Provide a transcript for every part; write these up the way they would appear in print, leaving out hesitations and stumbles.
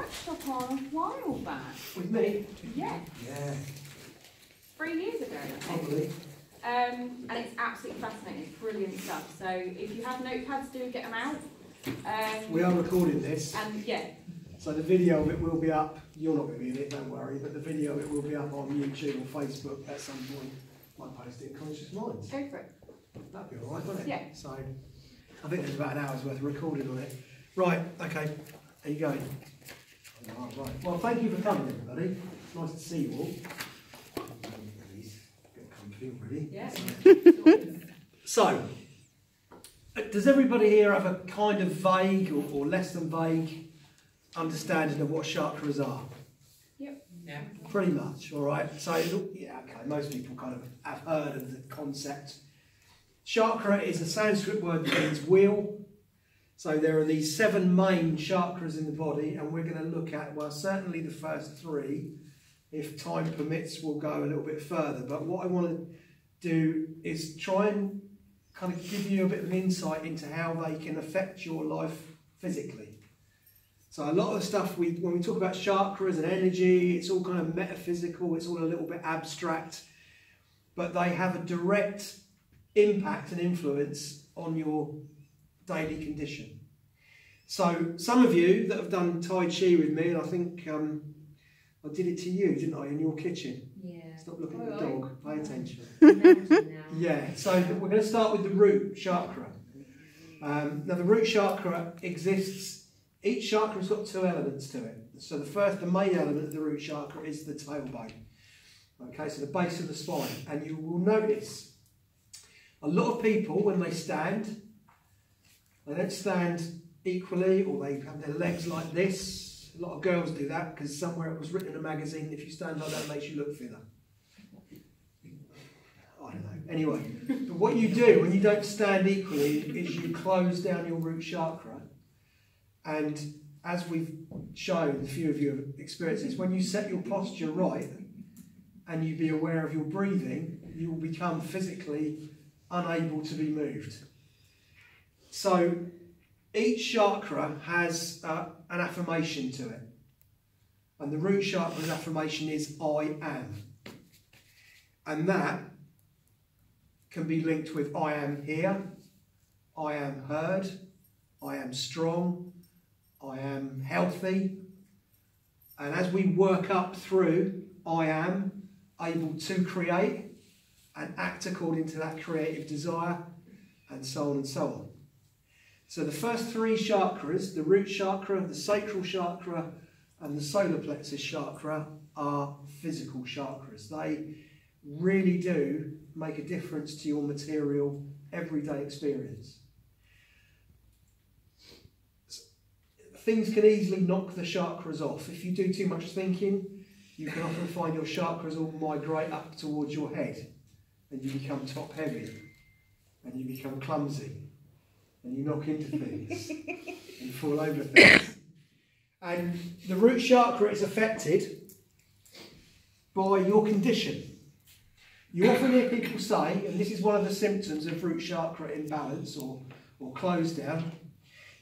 workshop on a while back. With me? Yeah. Yeah. 3 years ago, I think. Probably. And it's absolutely fascinating. It's brilliant stuff. So if you have notepads, do get them out. We are recording this. And yeah. So the video of it will be up. You're not going to be in it, don't worry. But the video of it will be up on YouTube or Facebook at some point. Might post it in Conscious Minds. Go for it. That'd be all right, wouldn't it? Yeah. So I think there's about an hour's worth of recording on it. Right, okay. There you go. Oh, right. Well, thank you for coming, everybody. It's nice to see you all. Get comfy already. Yeah. So, does everybody here have a kind of vague or less than vague understanding of what chakras are? Yep. Yeah. Pretty much, all right. So, yeah, okay, most people kind of have heard of the concept. Chakra is a Sanskrit word that means wheel. So there are these 7 main chakras in the body, and we're going to look at, well, certainly the first 3. If time permits, we'll go a little bit further. But what I want to do is try and kind of give you a bit of an insight into how they can affect your life physically. So a lot of the stuff, when we talk about chakras and energy, it's all kind of metaphysical, it's all a little bit abstract, but they have a direct impact and influence on your daily condition. So some of you that have done Tai Chi with me, and I think I did it to you, didn't I, in your kitchen? Yeah. Stop looking at the dog, pay attention. Yeah, so we're going to start with the root chakra. Now the root chakra exists, each chakra's got 2 elements to it. So the main element of the root chakra is the tailbone. Okay, so the base of the spine. And you will notice a lot of people, when they stand, they don't stand equally, or they have their legs like this. A lot of girls do that because somewhere it was written in a magazine, if you stand like that, it makes you look thinner. I don't know. Anyway, but what you do when you don't stand equally is you close down your root chakra. And as we've shown, a few of you have experienced this, when you set your posture right and you be aware of your breathing, you will become physically unable to be moved. So each chakra has an affirmation to it. And the root chakra's affirmation is I am. And that can be linked with I am here, I am heard, I am strong, I am healthy. And as we work up through I am able to create and act according to that creative desire, and so on and so on. So the first 3 chakras, the root chakra, the sacral chakra, and the solar plexus chakra, are physical chakras. They really do make a difference to your material, everyday experience. Things can easily knock the chakras off. If you do too much thinking, you can often find your chakras all migrate up towards your head, and you become top heavy, and you become clumsy, and you knock into things and fall over things. And the root chakra is affected by your condition. You often hear people say, and this is one of the symptoms of root chakra imbalance or close down,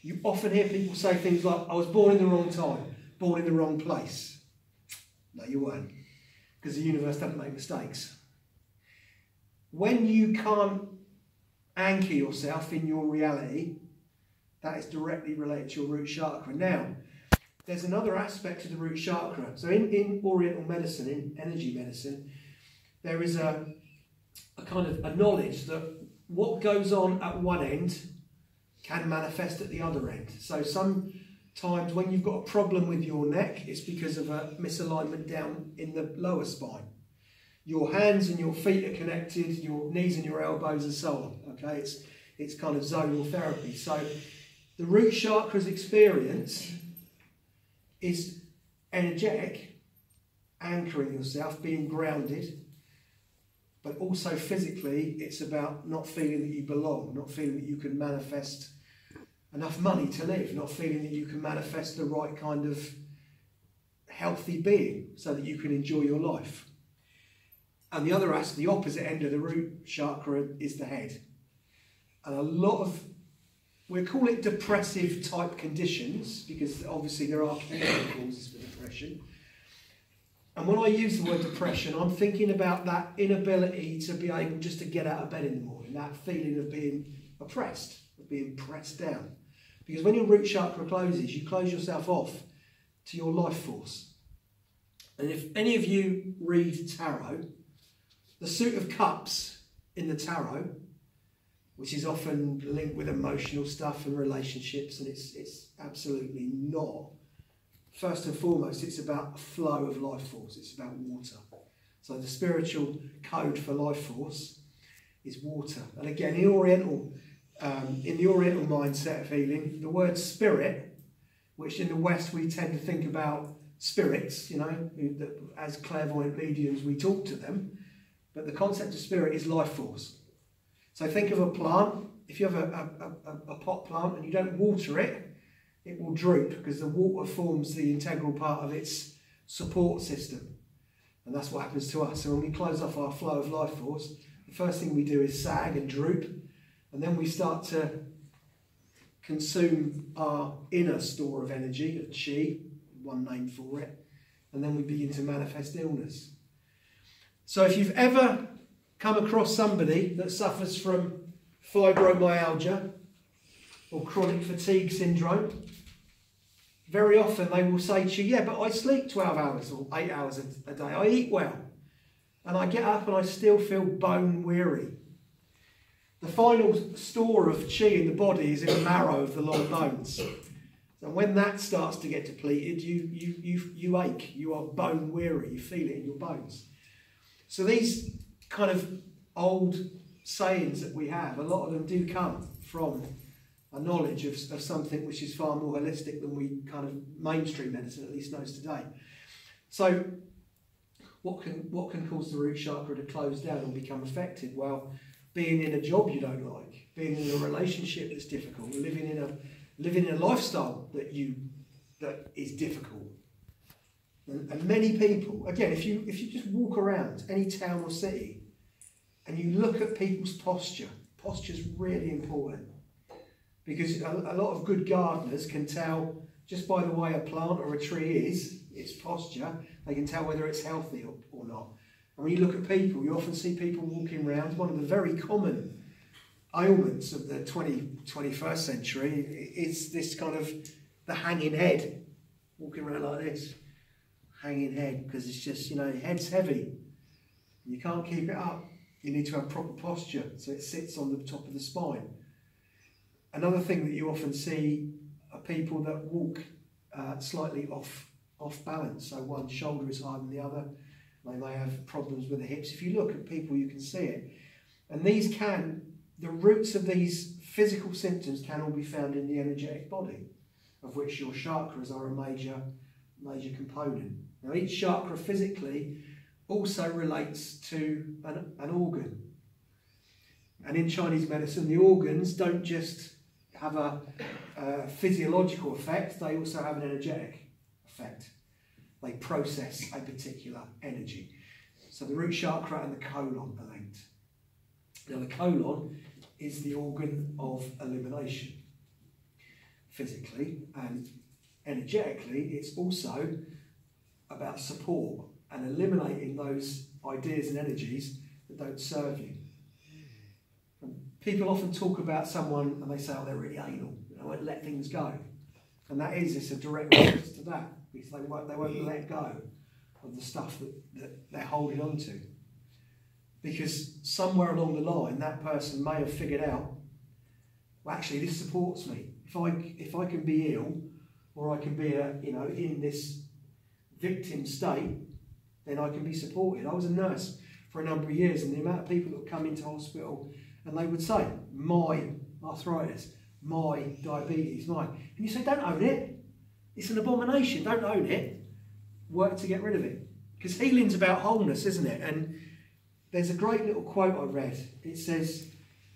you often hear people say things like, I was born in the wrong time, born in the wrong place. No, you weren't, because the universe doesn't make mistakes. When you can't anchor yourself in your reality, that is directly related to your root chakra. Now, there's another aspect to the root chakra. So in Oriental medicine, in energy medicine, there is a kind of a knowledge that what goes on at one end can manifest at the other end. So sometimes when you've got a problem with your neck, it's because of a misalignment down in the lower spine. Your hands and your feet are connected, your knees and your elbows and so on. Okay, it's kind of zonal therapy. So the root chakra's experience is energetic, anchoring yourself, being grounded, but also physically it's about not feeling that you belong, not feeling that you can manifest enough money to live, not feeling that you can manifest the right kind of healthy being so that you can enjoy your life. And the other aspect, the opposite end of the root chakra, is the head. And a lot of we'll call it depressive type conditions, because obviously there are chemical causes for depression. And when I use the word depression, I'm thinking about that inability to be able just to get out of bed in the morning, that feeling of being oppressed, of being pressed down. Because when your root chakra closes, you close yourself off to your life force. And if any of you read tarot, the suit of cups in the tarot, which is often linked with emotional stuff and relationships, and it's absolutely not. First and foremost, it's about a flow of life force. It's about water. So the spiritual code for life force is water. And again, in the Oriental mindset of healing, the word spirit, which in the West we tend to think about spirits, you know, as clairvoyant mediums we talk to them, but the concept of spirit is life force. So think of a plant. If you have a pot plant and you don't water it, it will droop because the water forms the integral part of its support system. And that's what happens to us. So when we close off our flow of life force, the first thing we do is sag and droop, and then we start to consume our inner store of energy, a chi, one name for it, and then we begin to manifest illness. So if you've ever come across somebody that suffers from fibromyalgia or chronic fatigue syndrome, very often they will say to you, yeah, but I sleep 12 hours or 8 hours a day. I eat well. And I get up and I still feel bone weary. The final store of chi in the body is in the marrow of the long bones. And when that starts to get depleted, you ache. You are bone weary. You feel it in your bones. So these kind of old sayings that we have, a lot of them do come from a knowledge of something which is far more holistic than we kind of mainstream medicine at least knows today. So what can cause the root chakra to close down and become affected? Well, being in a job you don't like, being in a relationship that's difficult, living in a lifestyle that is difficult. And many people, again, if you just walk around any town or city and you look at people's posture, posture's really important. Because a lot of good gardeners can tell, just by the way a plant or a tree is, its posture, they can tell whether it's healthy or not. And when you look at people, you often see people walking around. One of the very common ailments of the 21st century is this kind of the hanging head, walking around like this, hanging head, because it's just, you know, your head's heavy. You can't keep it up. You need to have proper posture so it sits on the top of the spine. Another thing that you often see are people that walk slightly off balance. So one shoulder is higher than the other. They may have problems with the hips. If you look at people, you can see it. And the roots of these physical symptoms can all be found in the energetic body, of which your chakras are a major component. Now each chakra physically also relates to an organ. And in Chinese medicine, the organs don't just have a physiological effect, they also have an energetic effect. They process a particular energy. So the root chakra and the colon are linked. Now the colon is the organ of elimination. Physically and energetically, it's also about support and eliminating those ideas and energies that don't serve you. People often talk about someone and they say, oh, they're really anal, they won't let things go. And it's a direct reference to that, because they won't let go of the stuff that they're holding on to. Because somewhere along the line, that person may have figured out, well, actually, this supports me. If I can be ill, or I can be in this victim state, then I can be supported. I was a nurse for a number of years, and the amount of people that would come into hospital and they would say, my arthritis, my diabetes, and you say, don't own it. It's an abomination. Don't own it. Work to get rid of it. Because healing's about wholeness, isn't it? And there's a great little quote I read. It says,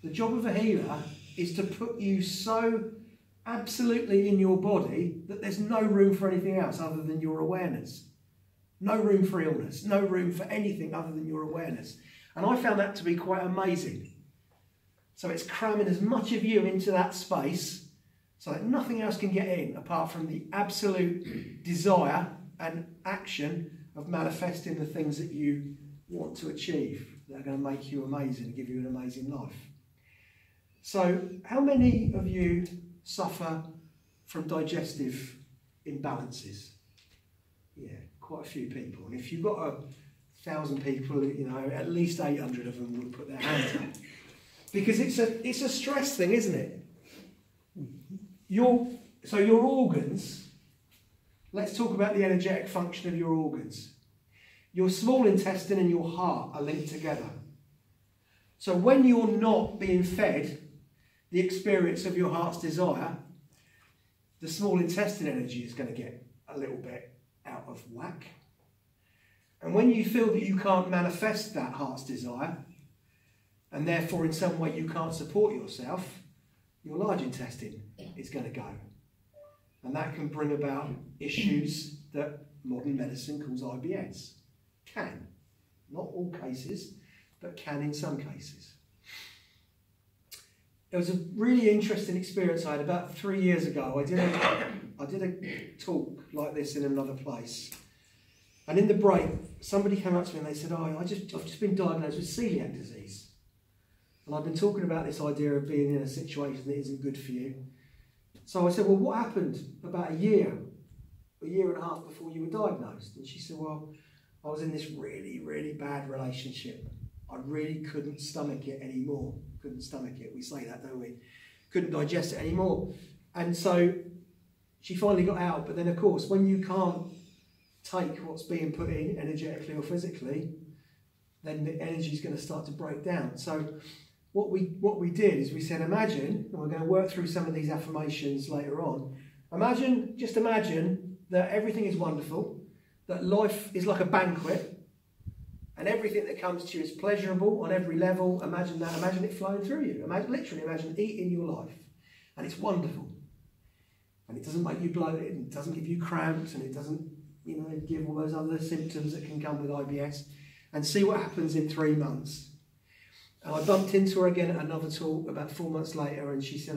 the job of a healer is to put you so absolutely in your body that there's no room for anything else other than your awareness. No room for illness. No room for anything other than your awareness. And I found that to be quite amazing. So it's cramming as much of you into that space so that nothing else can get in apart from the absolute desire and action of manifesting the things that you want to achieve that are going to make you amazing and give you an amazing life. So how many of you suffer from digestive imbalances? Yeah, quite a few people. And if you've got 1,000 people, you know, at least 800 of them will put their hands up. Because it's a stress thing, isn't it? So your organs, let's talk about the energetic function of your organs. Your small intestine and your heart are linked together. So when you're not being fed the experience of your heart's desire, the small intestine energy is going to get a little bit out of whack. And when you feel that you can't manifest that heart's desire, and therefore in some way you can't support yourself, your large intestine is going to go. And that can bring about issues that modern medicine calls IBS. Can. Not all cases, but can in some cases. It was a really interesting experience I had about 3 years ago. I did a talk like this in another place. And in the break, somebody came up to me and they said, oh, I've just been diagnosed with celiac disease. And I've been talking about this idea of being in a situation that isn't good for you. So I said, well, what happened about a year and a half before you were diagnosed? And she said, well, I was in this really, really bad relationship. I really couldn't stomach it anymore. Couldn't stomach it. We say that, don't we? Couldn't digest it anymore. And so she finally got out. But then, of course, when you can't take what's being put in energetically or physically, then the energy is going to start to break down. So what we did is we said, imagine, and we're going to work through some of these affirmations later on. Just imagine that everything is wonderful, that life is like a banquet, and everything that comes to you is pleasurable on every level. Imagine that. Imagine it flowing through you. Literally imagine eating your life. And it's wonderful. And it doesn't make you bloated, and it doesn't give you cramps, and it doesn't, you know, give all those other symptoms that can come with IBS. And see what happens in 3 months. And I bumped into her again at another talk about 4 months later, and she said,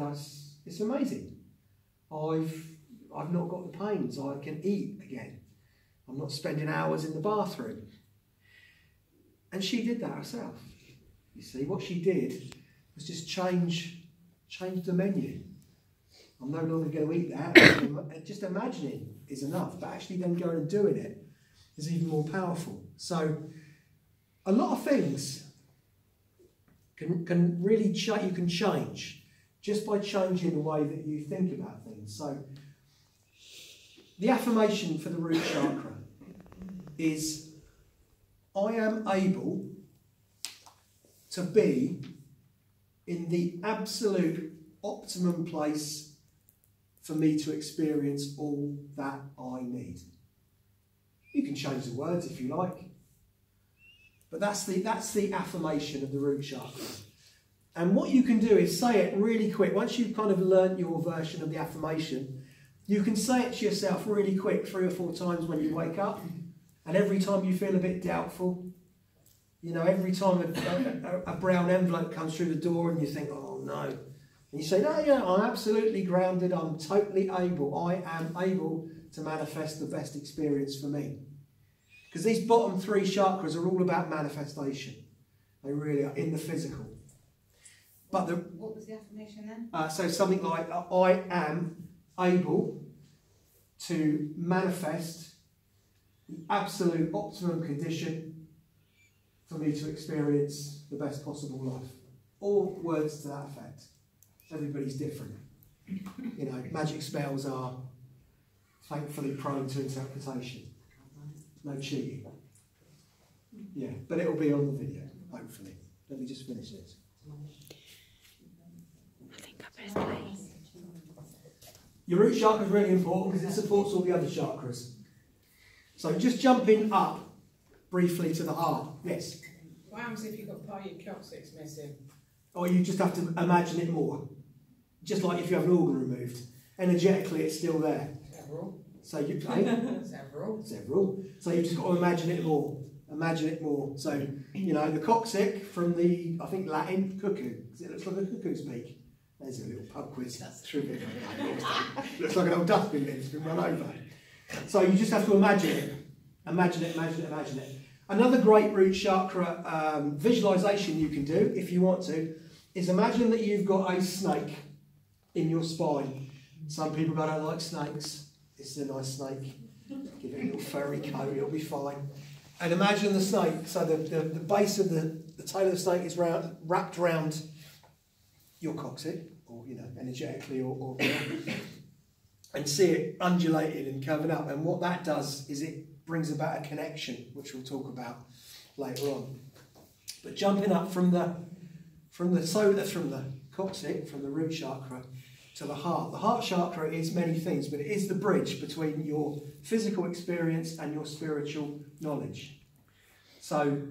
it's amazing. I've not got the pains. I can eat again. I'm not spending hours in the bathroom. And she did that herself. You see, what she did was just change the menu. I'm no longer going to eat that. Just imagining is enough, but actually then going and doing it is even more powerful. So a lot of things can really you can change just by changing the way that you think about things. So the affirmation for the root chakra is, I am able to be in the absolute optimum place for me to experience all that I need. You can change the words if you like. But that's the affirmation of the root chakra. And what you can do is say it really quick. Once you've kind of learnt your version of the affirmation, you can say it to yourself really quick 3 or 4 times when you wake up. And every time you feel a bit doubtful, you know, every time a brown envelope comes through the door and you think, oh no. And you say, no, yeah, I'm absolutely grounded. I'm totally able. I am able to manifest the best experience for me. Because these bottom 3 chakras are all about manifestation. They really are, in the physical. But what was the affirmation then? So something like, I am able to manifest the absolute optimum condition for me to experience the best possible life. All words to that effect. Everybody's different. You know, magic spells are thankfully prone to interpretation. No cheating. Yeah, but it'll be on the video, hopefully. Let me just finish this. I think I pressed play. Your root chakra is really important because it supports all the other chakras. So just jumping up briefly to the heart. Yes? What happens if you've got part of your coccyx missing? Or you just have to imagine it more. Just like if you have an organ removed. Energetically, it's still there. Several. So you Several. Several. So you've just got to imagine it more. Imagine it more. So, you know, the coccyx from the, I think, Latin, cuckoo, because it looks like a cuckoo's beak. There's a little pub quiz. That's trivia. Looks like an old dustbin bin that's been run over. So you just have to imagine it. Imagine it, imagine it, imagine it. Another great root chakra visualization you can do, if you want to, is imagine that you've got a snake in your spine. Some people go, I don't like snakes. This is a nice snake. Give it a little furry coat, it'll be fine. And imagine the snake. So the base of the tail of the snake is wrapped around your coccyx, or, you know, energetically, or and see it undulated and curving up. And what that does is it brings about a connection, which we'll talk about later on. But jumping up from the coccyx, from the root chakra, to the heart. The heart chakra is many things, but it is the bridge between your physical experience and your spiritual knowledge. So,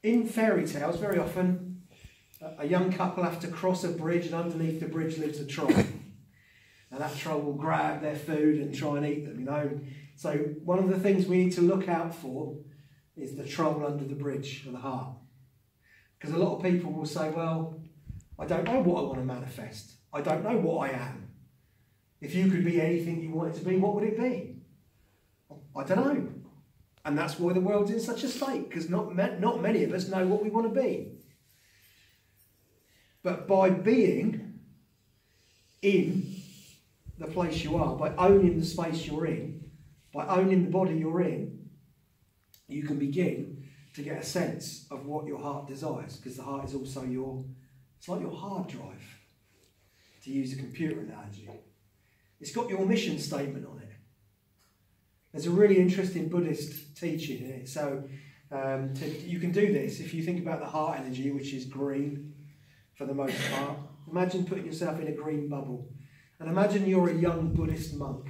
in fairy tales, very often, a young couple have to cross a bridge, and underneath the bridge lives a troll. And that troll will grab their food and try and eat them, you know. So, one of the things we need to look out for is the troll under the bridge of the heart. Because a lot of people will say, well, I don't know what I want to manifest. I don't know what I am. If you could be anything you wanted to be, what would it be? I don't know. And that's why the world's in such a state, because not many of us know what we want to be. But by being in the place you are, by owning the space you're in, by owning the body you're in, you can begin to get a sense of what your heart desires, because the heart is also it's like your hard drive, to use a computer analogy. It's got your mission statement on it. There's a really interesting Buddhist teaching in it. So you can do this if you think about the heart energy, which is green for the most part. Imagine putting yourself in a green bubble. And imagine you're a young Buddhist monk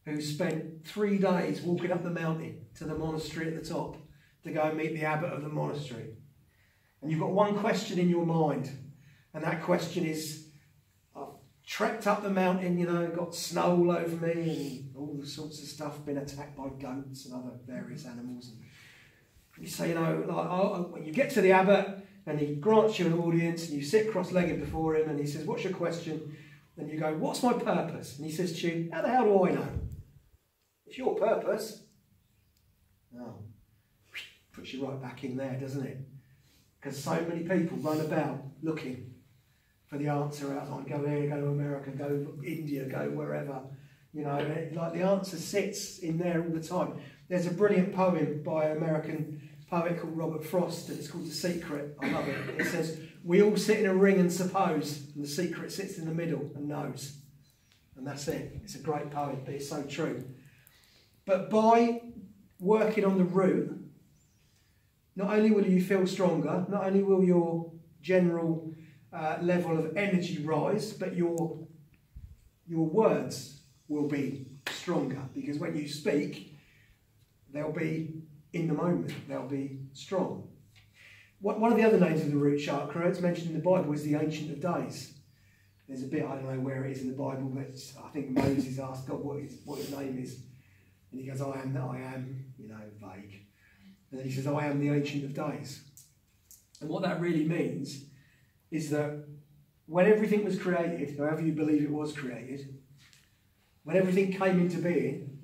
who spent 3 days walking up the mountain to the monastery at the top to go and meet the abbot of the monastery. And you've got one question in your mind. And that question is, I've trekked up the mountain, you know, got snow all over me and all sorts of stuff, been attacked by goats and other various animals. And you say, you know, like, when you get to the abbot and he grants you an audience and you sit cross-legged before him and he says, what's your question? And you go, what's my purpose? And he says to you, how the hell do I know? It's your purpose. Oh, puts you right back in there, doesn't it? Because so many people run about looking for the answer outside. Go here, go to America, go India, go wherever. You know, like the answer sits in there all the time. There's a brilliant poem by an American poet called Robert Frost, and it's called The Secret. I love it. It says, we all sit in a ring and suppose, and the secret sits in the middle and knows. And that's it. It's a great poem, but it's so true. But by working on the root, not only will you feel stronger, not only will your general level of energy rise, but your words will be stronger, because when you speak, they'll be in the moment, they'll be strong. One of the other names of the root chakra, it's mentioned in the Bible, is the Ancient of Days. There's a bit, I don't know where it is in the Bible, but I think Moses asked God what his name is. And he goes, I am that I am, you know, vague. And then he says, I am the Ancient of Days. And what that really means is that when everything was created, however you believe it was created, when everything came into being,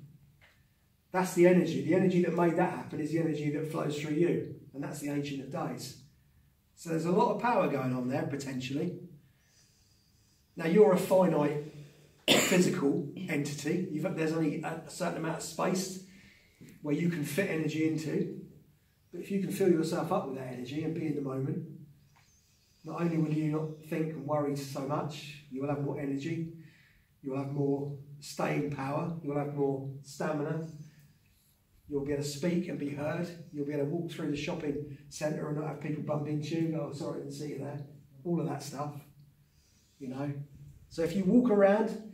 that's the energy. The energy that made that happen is the energy that flows through you. And that's the Ancient of Days. So there's a lot of power going on there, potentially. Now, you're a finite physical entity. There's only a certain amount of space where you can fit energy into. But if you can fill yourself up with that energy and be in the moment, not only will you not think and worry so much, you will have more energy, you will have more staying power, you will have more stamina, you'll be able to speak and be heard, you'll be able to walk through the shopping centre and not have people bump into you, oh sorry, I didn't see you there, all of that stuff, you know. So if you walk around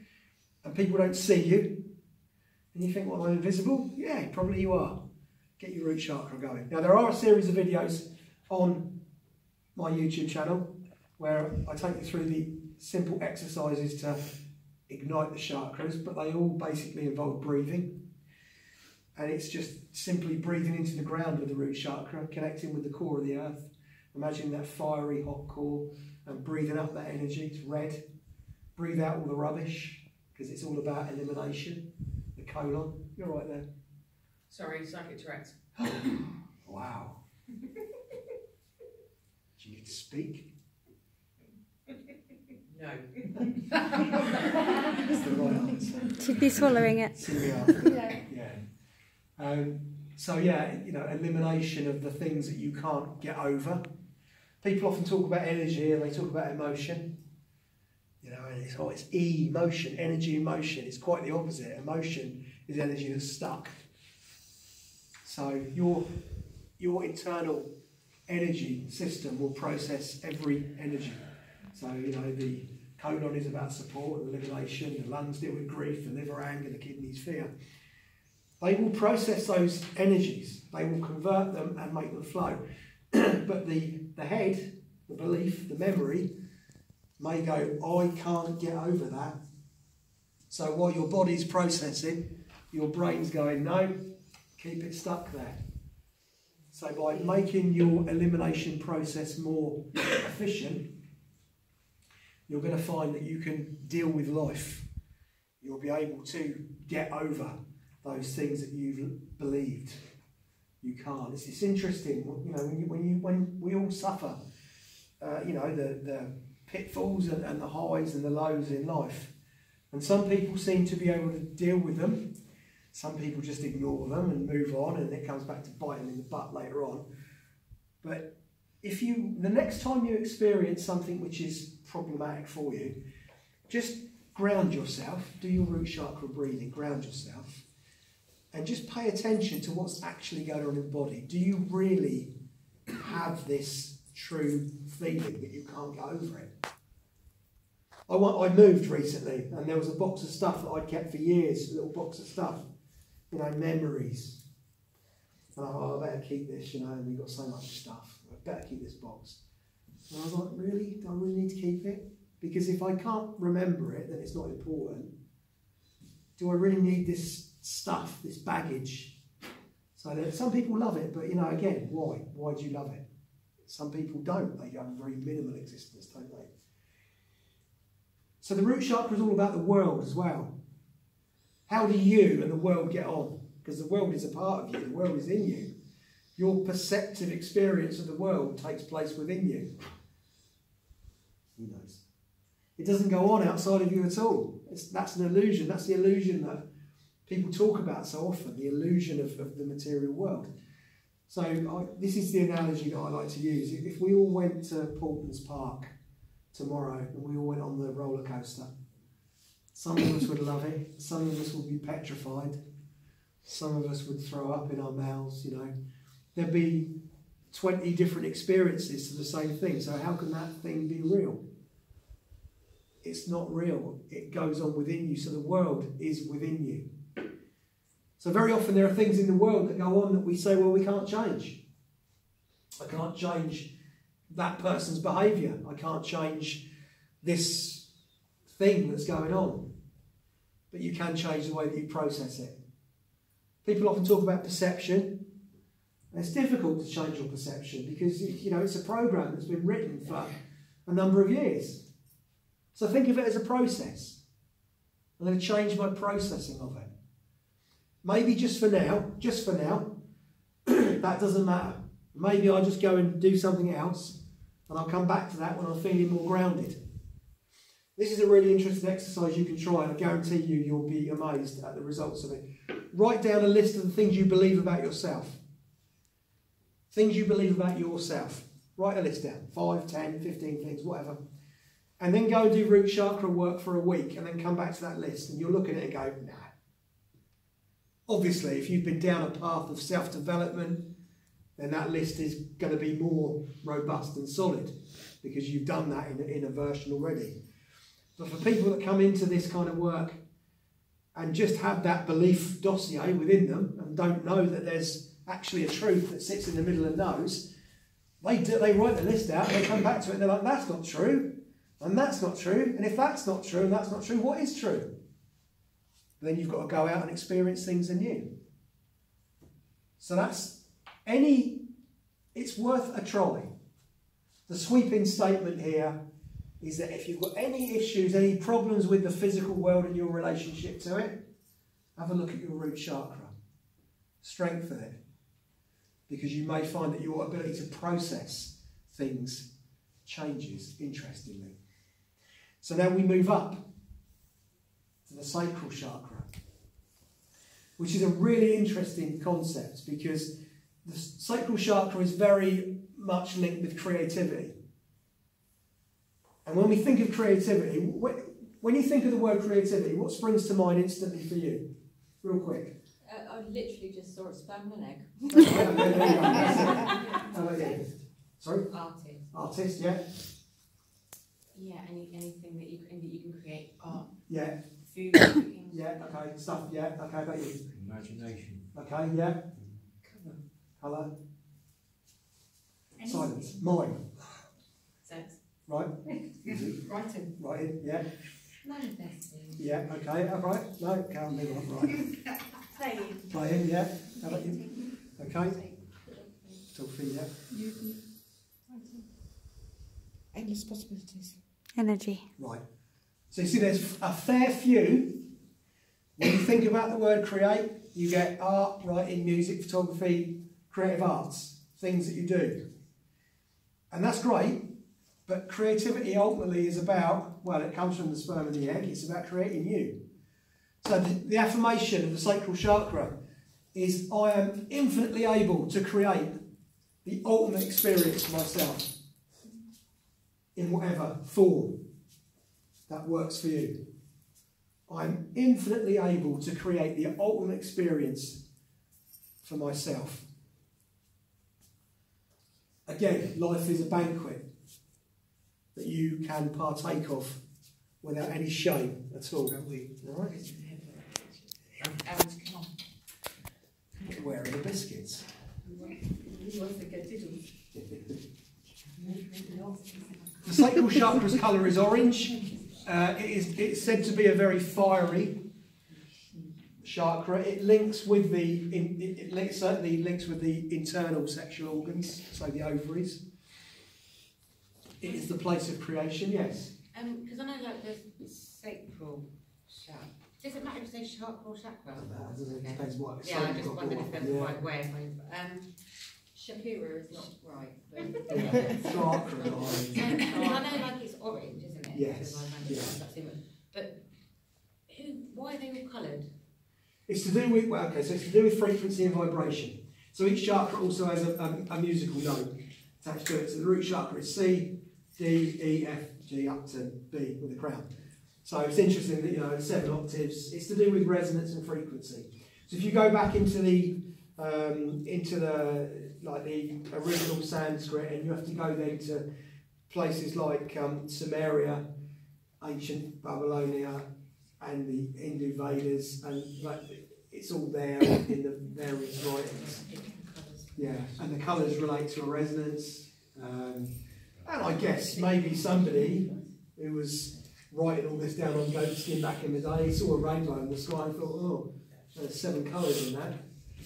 and people don't see you, and you think, well, I'm invisible? Yeah, probably you are. Get your root chakra going. Now, there are a series of videos on my YouTube channel where I take you through the simple exercises to ignite the chakras, but they all basically involve breathing. And it's just simply breathing into the ground with the root chakra, connecting with the core of the earth. Imagine that fiery hot core and breathing up that energy. It's red. Breathe out all the rubbish, because it's all about elimination. The colon. You're right there. Sorry, psychic Tourette's. Wow. Do you need to speak? No. That's the right answer. Should be swallowing it. See me after. Yeah. So yeah, you know, elimination of the things that you can't get over. People often talk about energy and they talk about emotion. You know, and it's emotion, energy, emotion. It's quite the opposite. Emotion is energy that's stuck. So your internal energy system will process every energy. So, you know, the colon is about support and elimination, the lungs deal with grief, the liver anger, the kidneys fear. They will process those energies, they will convert them and make them flow. But the head, the belief, the memory, may go, I can't get over that. So while your body's processing, your brain's going, no, keep it stuck there. So by making your elimination process more efficient, you're going to find that you can deal with life. You'll be able to get over those things that you've believed you can't. It's interesting, you know, when we all suffer, you know, the pitfalls and the highs and the lows in life. And some people seem to be able to deal with them. Some people just ignore them and move on, and it comes back to bite them in the butt later on. But if the next time you experience something which is problematic for you, just ground yourself, do your root chakra breathing, ground yourself, and just pay attention to what's actually going on in the body. Do you really have this true feeling that you can't get over it? I moved recently, and there was a box of stuff that I'd kept for years, a little box of stuff, you know, memories. And I better keep this, you know, and we've got so much stuff. I better keep this box. And I was like, really? Do I really need to keep it? Because if I can't remember it, then it's not important. Do I really need this stuff, this baggage? So some people love it, but, you know, again, why? Why do you love it? Some people don't. They have a very minimal existence, don't they? So the root chakra is all about the world as well. How do you and the world get on? Because the world is a part of you. The world is in you. Your perceptive experience of the world takes place within you. Who knows? It doesn't go on outside of you at all. That's an illusion. That's the illusion that people talk about so often, the illusion of the material world. So this is the analogy that I like to use. If we all went to Portman's Park tomorrow and we all went on the roller coaster, some of us would love it, some of us would be petrified, some of us would throw up in our mouths, you know. There'd be 20 different experiences to the same thing, so how can that thing be real? It's not real. It goes on within you, so the world is within you. So very often there are things in the world that go on that we say, well, we can't change. I can't change that person's behaviour. I can't change this thing that's going on. But you can change the way that you process it. People often talk about perception. And it's difficult to change your perception because, you know, it's a program that's been written for a number of years. So think of it as a process. I'm going to change my processing of it. Maybe just for now, that doesn't matter. Maybe I'll just go and do something else and I'll come back to that when I'm feeling more grounded. This is a really interesting exercise you can try, and I guarantee you'll be amazed at the results of it. Write down a list of the things you believe about yourself. Things you believe about yourself. Write a list down, 5, 10, 15 things, whatever. And then go and do root chakra work for a week and then come back to that list and you'll look at it and go, nah. Obviously, if you've been down a path of self-development, then that list is going to be more robust and solid because you've done that in a version already. But for people that come into this kind of work and just have that belief dossier within them and don't know that there's actually a truth that sits in the middle and knows, they write the list out, they come back to it and they're like, that's not true, and that's not true, and if that's not true and that's not true, what is true? Then you've got to go out and experience things anew. So it's worth a try. The sweeping statement here is that if you've got any issues, any problems with the physical world and your relationship to it, have a look at your root chakra. Strengthen it. Because you may find that your ability to process things changes, interestingly. So now we move up to the sacral chakra, which is a really interesting concept because the sacral chakra is very much linked with creativity. And when we think of creativity, when you think of the word creativity, what springs to mind instantly for you? Real quick. I literally just saw a sperm and an egg. How about you? Sorry? Artist. Artist, yeah. Yeah, anything that you can create. Art. Yeah. Food. Cooking. Yeah, okay. Stuff, yeah. Okay, how about you? Imagination. Okay, yeah. Colour. Silence. Mind. Sex. Right. Writing. Writing, yeah. Manifesting. Yeah, okay, all right. No, can't move on, right. Playing. Playing, yeah. How about you? Okay. Photography, yeah. Endless possibilities. Energy. Right. So you see there's a fair few. When you think about the word create, you get art, writing, music, photography, creative arts, things that you do. And that's great, but creativity ultimately is about, well, it comes from the sperm and the egg, it's about creating you. So the affirmation of the sacral chakra is I am infinitely able to create the ultimate experience for myself in whatever form that works for you. I'm infinitely able to create the ultimate experience for myself. Again, life is a banquet that you can partake of without any shame at all. All right? Come on. Where are the biscuits? The sacral chakra's colour is orange. It's said to be a very fiery chakra. It links with certainly links with the internal sexual organs, so the ovaries. It is the place of creation, yes. Because I know like there's sacral chakra. Does it matter if you say chakra or chakra? It depends what. Yeah, I just wondered if there's the right way. Shapira is not right. Yeah. Chakra. I know like it's orange, isn't it? Yes. But why are they all coloured? It's to do with, well, okay, so it's to do with frequency and vibration. So each chakra also has a musical note attached to it. So the root chakra is C, D, E, F, G up to B with a crown. So it's interesting that, you know, 7 octaves. It's to do with resonance and frequency. So if you go back into the original Sanskrit, and you have to go then to places like Sumeria, ancient Babylonia, and the Hindu Vedas, and it's all there in the various writings. Yeah, and the colours relate to a resonance. And I guess maybe somebody who was writing all this down on goat skin back in the day saw a rainbow in the sky and thought, oh, there's 7 colours in that.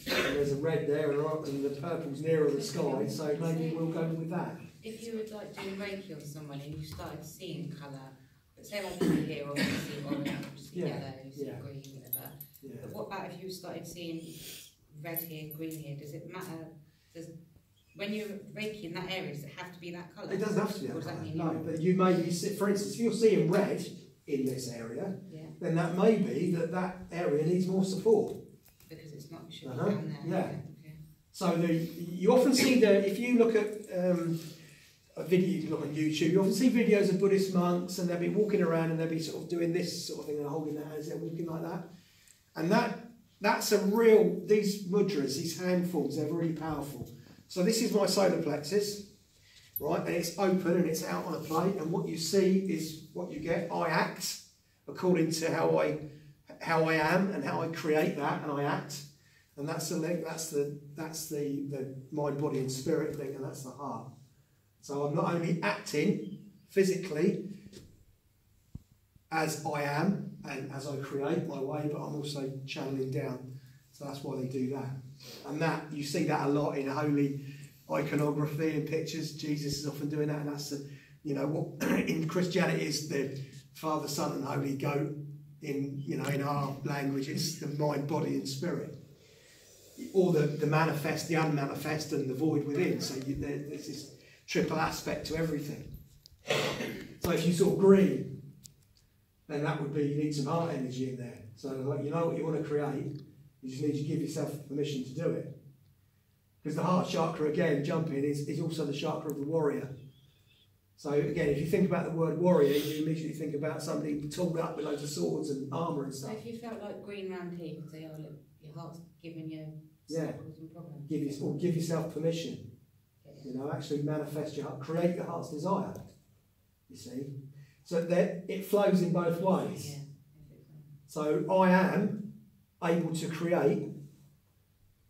And there's a red there, and the purple's nearer the sky, so maybe we'll go with that. If you would like doing Reiki on someone and you started seeing colour, but say like you here, or you see orange, you see yellow, you see green, whatever. Yeah. But what about if you started seeing red here, green here? Does it matter? When you're Reiki in that area, does it have to be that colour? It doesn't have to be that colour. No, but you may be, for instance, if you're seeing red in this area, then that may be that area needs more support. Because it's not down there. Yeah. Okay. So you often see if you look at a video, you look on YouTube, you often see videos of Buddhist monks, and they'll be walking around and they'll be sort of doing this sort of thing and holding their hands, they're walking like that. And that's a real, these mudras, these hand forms, they're really powerful. So this is my solar plexus, right? And it's open and it's out on a plate, and what you see is what you get. I act according to how I am and how I create that, and I act. And that's the link, that's the mind, body and spirit link, and that's the heart. So I'm not only acting physically as I am and as I create my way, but I'm also channeling down So that's why they do that. And that, you see that a lot in holy iconography and pictures. Jesus is often doing that, and that's, you know, what in Christianity is the Father, Son and Holy Goat. In, you know, in our language, it's the mind, body and spirit. Or the manifest, the unmanifest and the void within. So there's this triple aspect to everything. So if you saw green, then that would be, you need some heart energy in there. So like, you know what you want to create, you just need to give yourself permission to do it. Because the heart chakra, again, jumping, is also the chakra of the warrior. So again, if you think about the word warrior, you immediately think about somebody tooled up with loads of swords and armour and stuff. So if you felt like green round here, you could say, oh look, your heart's giving you circles and problems. Give yourself permission. You know, actually manifest your heart, create your heart's desire. You see? So that it flows in both ways. Yeah. So I am able to create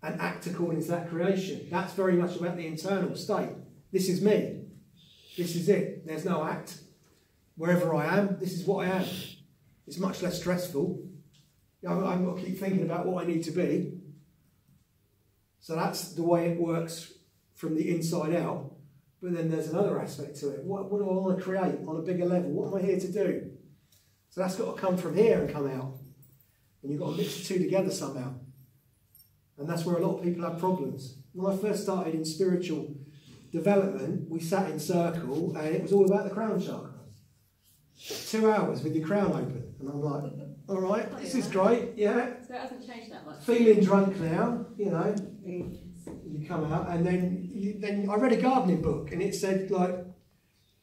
and act according to that creation. That's very much about the internal state. This is me. This is it. There's no act. Wherever I am, this is what I am. It's much less stressful. I've got to keep thinking about what I need to be. So that's the way it works from the inside out. But then there's another aspect to it. What do I want to create on a bigger level? What am I here to do? So that's got to come from here and come out. And you've got to mix the two together somehow. And that's where a lot of people have problems. When I first started in spiritual development, we sat in circle and it was all about the crown chakra. 2 hours with your crown open. And I'm like, all right, this is great, yeah. So it hasn't changed that much. Feeling drunk now, you know. You come out, and then I read a gardening book, and it said like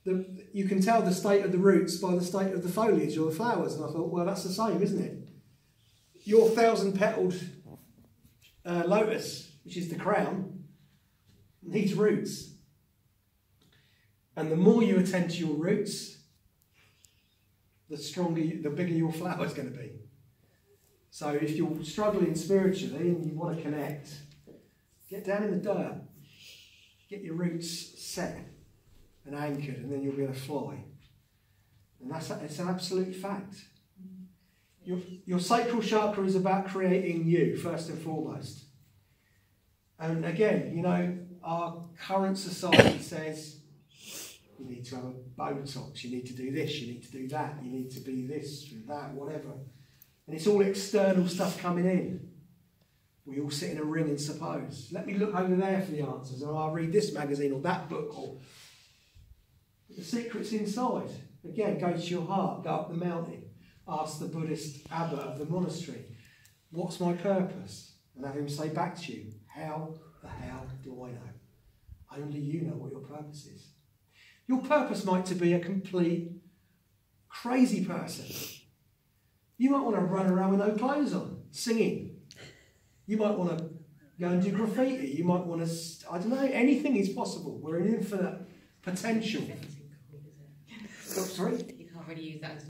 you can tell the state of the roots by the state of the foliage or the flowers. And I thought, well, that's the same, isn't it? Your 1,000-petaled lotus, which is the crown, needs roots, and the more you attend to your roots, the bigger your flower is going to be. So if you're struggling spiritually and you want to connect, get down in the dirt, get your roots set and anchored, and then you'll be able to fly. And it's an absolute fact. Your sacral chakra is about creating you, first and foremost. And again, you know, our current society says you need to have a Botox, you need to do this, you need to do that, you need to be this and that, whatever. And it's all external stuff coming in. We all sit in a ring and suppose. Let me look over there for the answers, or I'll read this magazine or that book. Or the secret's inside. Again, go to your heart, go up the mountain, ask the Buddhist abbot of the monastery, what's my purpose? And have him say back to you, how the hell do I know? Only you know what your purpose is. Your purpose might to be a complete crazy person. You might want to run around with no clothes on, singing. You might want to go and do graffiti. You might want to, I don't know, anything is possible. We're an infinite potential. Cool, is it? Oh, sorry? You can't really use that as